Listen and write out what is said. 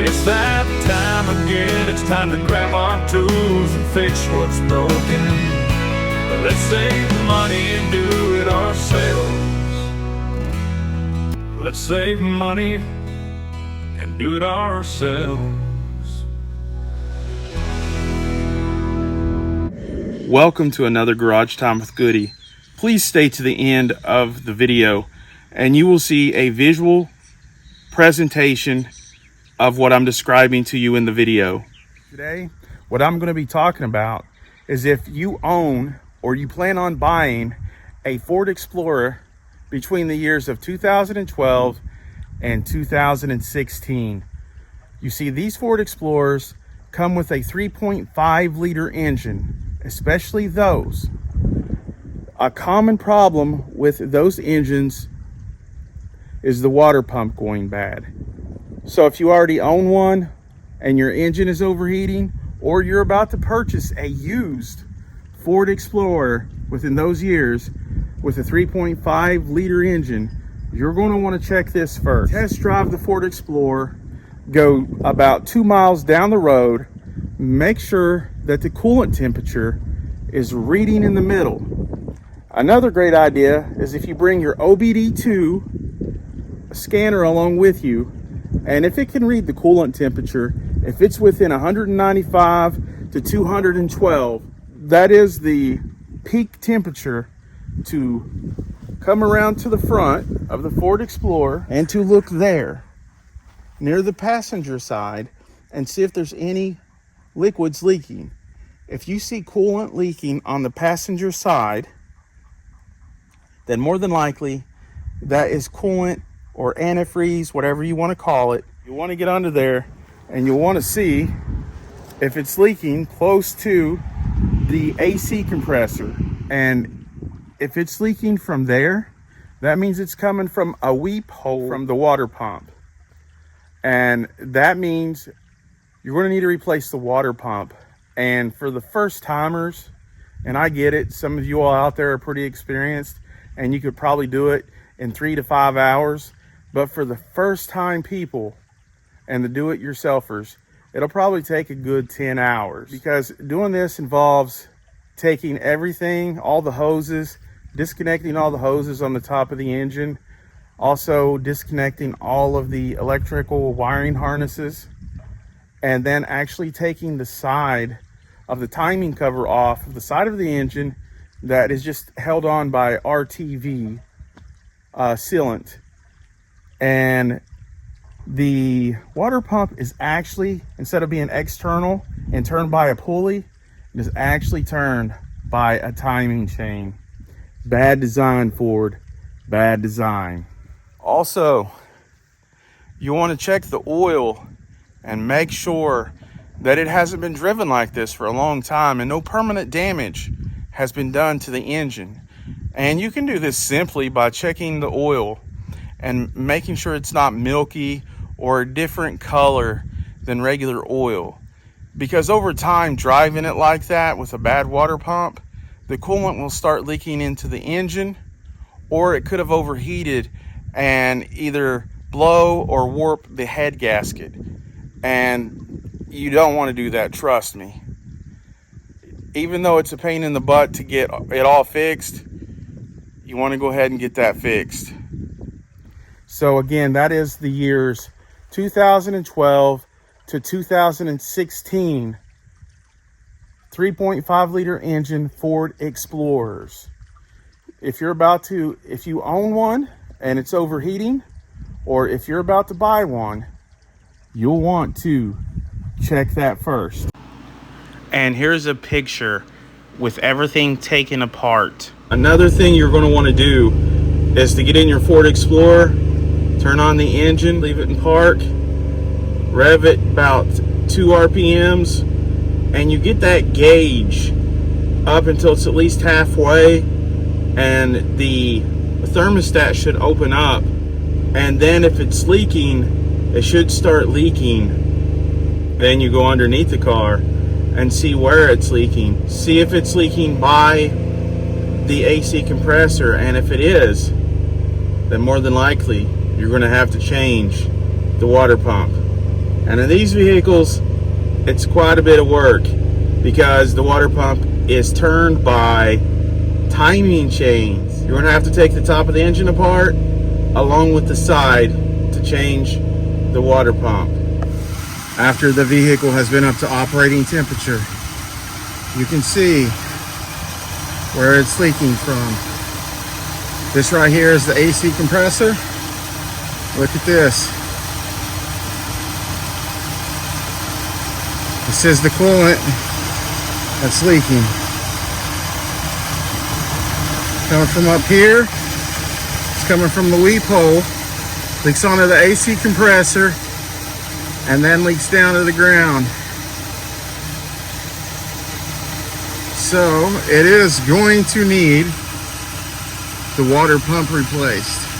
It's that time again, it's time to grab our tools and fix what's broken. Let's save money and do it ourselves. Let's save money and do it ourselves. Welcome to another Garage Time with Goody. Please stay to the end of the video and you will see a visual presentation of what I'm describing to you in the video. Today, what I'm going to be talking about is if you own or you plan on buying a Ford Explorer between the years of 2012 and 2016. You see, these Ford Explorers come with a 3.5 liter engine, especially those. A common problem with those engines is the water pump going bad. So if you already own one and your engine is overheating, or you're about to purchase a used Ford Explorer within those years with a 3.5 liter engine, you're going to want to check this first. Test drive the Ford Explorer, go about 2 miles down the road, make sure that the coolant temperature is reading in the middle. Another great idea is if you bring your OBD2 scanner along with you, and if it can read the coolant temperature, if it's within 195 to 212, that is the peak temperature to come around to the front of the Ford Explorer and to look there near the passenger side and see if there's any liquids leaking. If you see coolant leaking on the passenger side, then more than likely that is coolant or antifreeze, whatever you want to call it. You want to get under there and you'll want to see if it's leaking close to the AC compressor. And if it's leaking from there, that means it's coming from a weep hole from the water pump. And that means you're going to need to replace the water pump. And for the first timers, and I get it, some of you all out there are pretty experienced and you could probably do it in 3 to 5 hours. But for the first time people and the do-it-yourselfers, it'll probably take a good 10 hours, because doing this involves taking everything, all the hoses, disconnecting all the hoses on the top of the engine, also disconnecting all of the electrical wiring harnesses, and then actually taking the side of the timing cover off of the side of the engine that is just held on by RTV sealant. And the water pump is actually, instead of being external and turned by a pulley, it is actually turned by a timing chain. Bad design, Ford. Bad design. Also, you want to check the oil and make sure that it hasn't been driven like this for a long time and no permanent damage has been done to the engine. And you can do this simply by checking the oil and making sure it's not milky or a different color than regular oil. Because over time, driving it like that with a bad water pump, the coolant will start leaking into the engine, or it could have overheated and either blow or warp the head gasket. And you don't want to do that, trust me. Even though it's a pain in the butt to get it all fixed, you want to go ahead and get that fixed. So again, that is the years 2012 to 2016 3.5 liter engine Ford Explorers. If you own one and it's overheating, or if you're about to buy one, you'll want to check that first. And here's a picture with everything taken apart. Another thing you're going to want to do is to get in your Ford Explorer, turn on the engine, leave it in park, rev it about 2 RPMs, and you get that gauge up until it's at least halfway, and the thermostat should open up. And then if it's leaking, it should start leaking. Then you go underneath the car and see where it's leaking. See if it's leaking by the AC compressor, and if it is, then more than likely you're going to have to change the water pump. And in these vehicles, it's quite a bit of work because the water pump is turned by timing chains. You're going to have to take the top of the engine apart along with the side to change the water pump. After the vehicle has been up to operating temperature, you can see where it's leaking from. This right here is the AC compressor. Look at this. This is the coolant that's leaking. Coming from up here, it's coming from the weep hole, leaks onto the AC compressor, and then leaks down to the ground. So it is going to need the water pump replaced.